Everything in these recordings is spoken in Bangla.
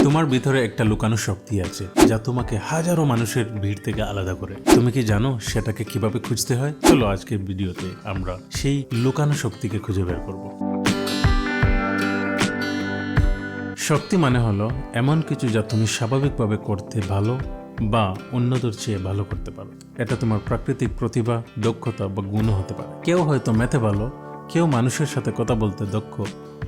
তোমার ভিতরে একটা লুকানো শক্তি আছে যা তোমাকে হাজারো মানুষের ভিড় থেকে আলাদা করে। তুমি কি জানো সেটাকে কিভাবে খুঁজতে হয়? চলো আজকের ভিডিওতে আমরা সেই লুকানো শক্তিকে খুঁজে বের করব। শক্তি মানে হলো এমন কিছু যা তুমি স্বাভাবিকভাবে করতে ভালো বা অন্যদের চেয়ে ভালো করতে পারো। এটা তোমার প্রাকৃতিক প্রতিভা, দক্ষতা বা গুণ হতে পারে। কেউ হয়তো ম্যাথে ভালো, কেউ মানুষের সাথে কথা বলতে দক্ষ,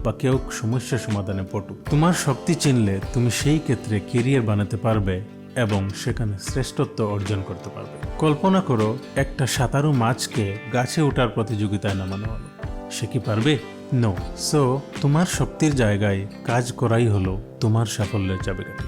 বা কেউ সমস্যা সমাধানে পটু। তোমার শক্তি চিনলে তুমি সেই ক্ষেত্রে কেরিয়ার বানাতে পারবে এবং সেখানে শ্রেষ্ঠত্ব অর্জন করতে পারবে। কল্পনা করো একটা সাঁতারু মাছকে গাছে ওঠার প্রতিযোগিতায় নামানো হলো। সে কি পারবে? নো। সো তোমার শক্তির জায়গায় কাজ করাই হলো তোমার সাফল্যের চাবিকাঠি।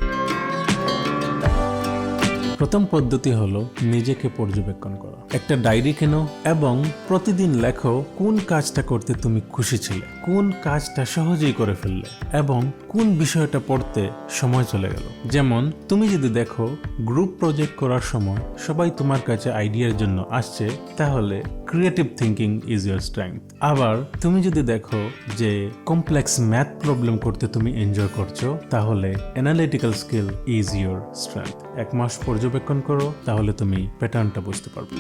প্রথম পদ্ধতি হলো নিজেকে পর্যবেক্ষণ করা। একটা ডায়েরি কেনো এবং প্রতিদিন লেখো কোন কাজটা করতে তুমি খুশি ছিলে, কোন কাজটা সহজেই করে ফেললে এবং কোন বিষয়টা পড়তে সময় চলে গেল। যেমন তুমি যদি দেখো গ্রুপ প্রজেক্ট করার সময় সবাই তোমার কাছে আইডিয়ার জন্য আসছে, তাহলে creative thinking is your strength. আবার তুমি যদি দেখো যে কমপ্লেক্স ম্যাথ প্রবলেম করতে তুমি এনজয় করছো, তাহলে analytical skill is your strength. এক মাস পর্যবেক্ষণ করো, তাহলে তুমি প্যাটার্নটা বুঝতে পারবে।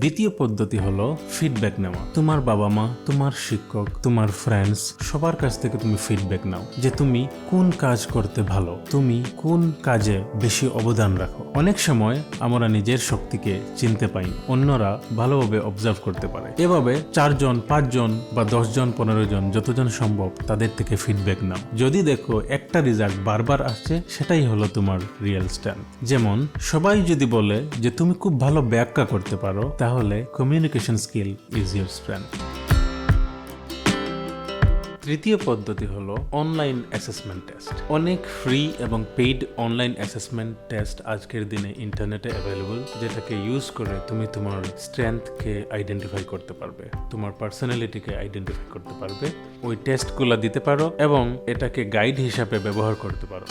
দ্বিতীয় পদ্ধতি হলো ফিডব্যাক নেওয়া। তোমার বাবা মা, তোমার শিক্ষক, তোমার ফ্রেন্ডস, সবার কাছ থেকে তুমি ফিডব্যাক নাও যে তুমি কোন কাজ করতে ভালো, তুমি কোন কাজে বেশি অবদান রাখো। অনেক সময় আমরা নিজের শক্তিকে চিনতে পাই, অন্যরা ভালোভাবে অবজার্ভ করতে পারে। এভাবে 4 জন, 5 জন বা 10 জন, 15 জন, যতজন সম্ভব তাদের থেকে ফিডব্যাক নাও। যদি দেখো একটা রেজাল্ট বারবার আসছে, সেটাই হলো তোমার রিয়েল স্ট্রেংথ। যেমন সবাই যদি বলে যে তুমি খুব ভালো ব্যাখ্যা করতে পারো, তাহলে communication skill is your strength. তৃতীয় পদ্ধতি হলো অনলাইন অ্যাসেসমেন্ট টেস্ট। অনেক ফ্রি এবং পেইড অনলাইন অ্যাসেসমেন্ট টেস্ট আজকের দিনে ইন্টারনেটে অ্যাভেলেবল, যেটাকে ইউজ করে তুমি তোমার স্ট্রেংথকে আইডেন্টিফাই করতে পারবে, তোমার পার্সোনালিটিকে আইডেন্টিফাই করতে পারবে। ওই টেস্টগুলো দিতে পারো এবং এটাকে গাইড হিসাবে ব্যবহার করতে পারো।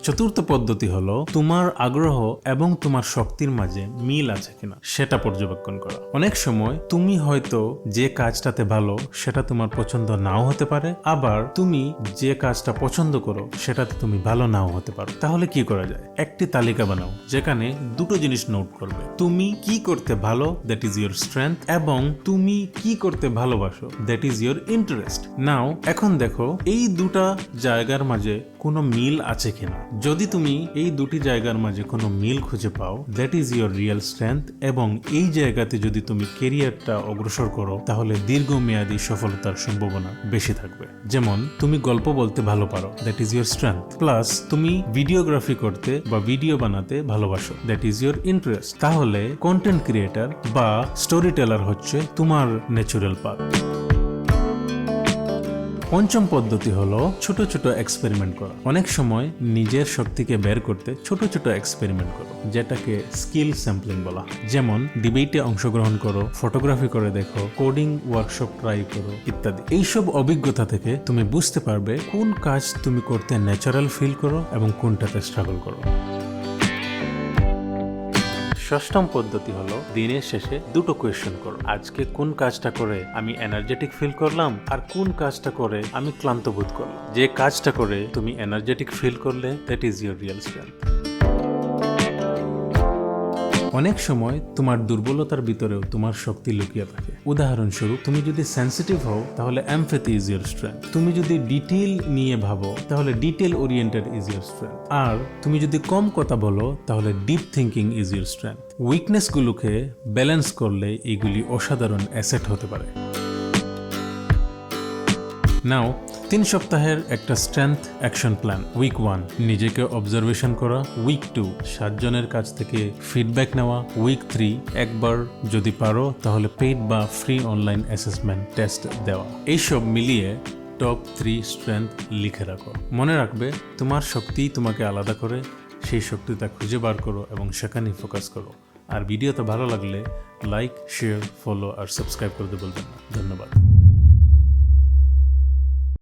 চতুর্থ পদ্ধতি হলো তোমার আগ্রহ এবং তোমার শক্তির মাঝে মিল আছে কিনা সেটা পর্যবেক্ষণ করা। অনেক সময় তুমি হয়তো যে কাজটাতে ভালো সেটা তোমার পছন্দ নাও হতে পারে, আবার তুমি যে কাজটা পছন্দ করো সেটাতে তুমি ভালো নাও হতে পারো। তাহলে কি করা যায়? একটি তালিকা বানাও যেখানে দুটো জিনিস নোট করবে। তুমি কি করতে ভালো, দ্যাট ইজ ইয়োর স্ট্রেংথ, এবং তুমি কি করতে ভালোবাসো, দ্যাট ইজ ইয়োর ইন্টারেস্ট। নাও এখন দেখো এই দুটা জায়গার মাঝে কোনো মিল আছে কিনা। যদি তুমি এই দুটি জায়গার মাঝে কোনো মিল খুঁজে পাও, that is your real strength, এবং এই জায়গাতে যদি তুমি কেরিয়ারটা অগ্রসর করো, তাহলে দীর্ঘমেয়াদী সফলতার সম্ভাবনা বেশি থাকবে। যেমন তুমি গল্প বলতে ভালো পারো, that is your strength, plus তুমি ভিডিওগ্রাফি করতে বা ভিডিও বানাতে ভালোবাসো, দ্যাট ইজ ইয়োর ইন্টারেস্ট। তাহলে কন্টেন্ট ক্রিয়েটার বা স্টোরি টেলার হচ্ছে তোমার ন্যাচুরাল পাথ। পঞ্চম পদ্ধতি হলো ছোট ছোট এক্সপেরিমেন্ট করা। অনেক সময় নিজের শক্তিকে বের করতে ছোট ছোট এক্সপেরিমেন্ট করো, যেটাকে স্কিল স্যাম্পলিং বলা। যেমন ডিবেটে অংশগ্রহণ করো, ফটোগ্রাফি করে দেখো, কোডিং ওয়ার্কশপ ট্রাই করো ইত্যাদি। এইসব অভিজ্ঞতা থেকে তুমি বুঝতে পারবে কোন কাজ তুমি করতে ন্যাচারাল ফিল করো এবং কোনটাতে স্ট্রাগল করো। ষষ্ঠম পদ্ধতি হলো দিনের শেষে দুটো কোয়েশ্চেন করো। আজকে কোন কাজটা করে আমি এনার্জেটিক ফিল করলাম, আর কোন কাজটা করে আমি ক্লান্ত বোধ করলাম। যে কাজটা করে তুমি এনার্জেটিক ফিল করলে, that is your real strength. অনেক সময় তোমার দুর্বলতার ভিতরেও তোমার শক্তি লুকিয়ে থাকে। উদাহরণস্বরূপ, তুমি যদি সেন্সিটিভ হও, তাহলে এমপ্যাথি ইজ ইয়োর স্ট্রেংথ। তুমি যদি ডিটেইল নিয়ে ভাবো, তাহলে detail oriented is your strength. আর তুমি যদি কম কথা বলো, তাহলে deep thinking is your strength. উইকনেসগুলোকে ব্যালেন্স করলে এগুলি অসাধারণ অ্যাসেট হতে পারে। নাও 3 সপ্তাহের একটা স্ট্রেংথ অ্যাকশন প্ল্যান। উইক 1 নিজেকে অবজারভেশন করা, উইক 2 7 জনের কাছ থেকে ফিডব্যাক নেওয়া, উইক 3 একবার যদি পারো তাহলে পেইড বা ফ্রি অনলাইন অ্যাসেসমেন্ট টেস্ট দেওয়া। এইসব মিলিয়ে টপ 3 স্ট্রেংথ লিখে রাখো। মনে রাখবে তোমার শক্তিই তোমাকে আলাদা করে, সেই শক্তিটা খুঁজে বার করো এবং সেখানেই ফোকাস করো। আর ভিডিওটা ভালো লাগলে লাইক, শেয়ার, ফলো আর সাবস্ক্রাইব করতে বলবেন না। ধন্যবাদ।